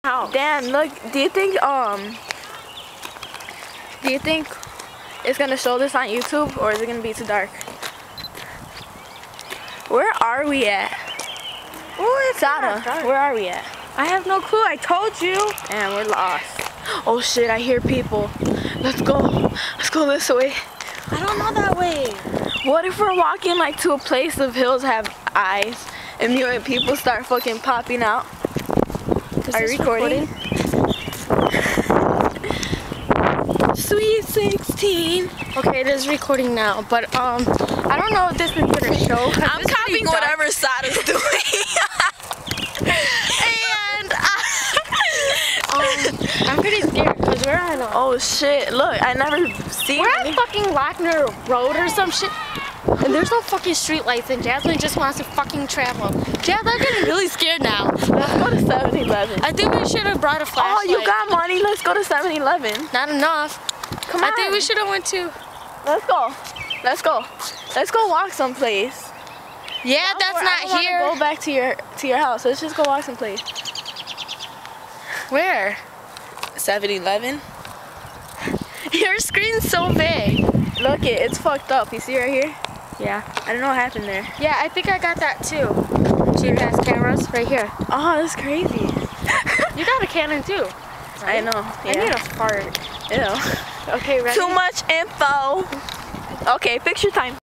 How? Damn, look, do you think it's gonna show this on YouTube, or is it gonna be too dark? Where are we at? Oh, it's Sada, where are we at? I have no clue. I told you. And we're lost. Oh shit, I hear people. Let's go. Let's go this way. I don't know that way. What if we're walking like to a place of hills have eyes and mutant people start fucking popping out? Are you recording? Sweet 16. Okay, it is recording now, but I don't know if this is gonna show. I'm copying whatever Sada's doing. And I'm pretty scared because we're on a... oh shit, look, I never seen We're any. on fucking Lackner Road or some shit. And there's no fucking street lights and Jasmine just wants to fucking travel. Jazz, I'm getting really scared now. Let's go to 7-Eleven. I think we should have brought a flashlight. Oh, you got money? Let's go to 7-Eleven. Not enough. Come on. I think we should have went to... Let's go. Let's go. Let's go walk someplace. Yeah, that's not here. Go back to your house. Let's just go walk someplace. Where? 7-Eleven. Your screen's so big. Look it's fucked up. You see right here? Yeah. I don't know what happened there. Yeah, I think I got that too. Cheap ass cameras right here. Oh, that's crazy. You got a Canon too. Right? I know. Yeah. I need a fart. Ew. Okay, ready? Too much info. Okay, picture time.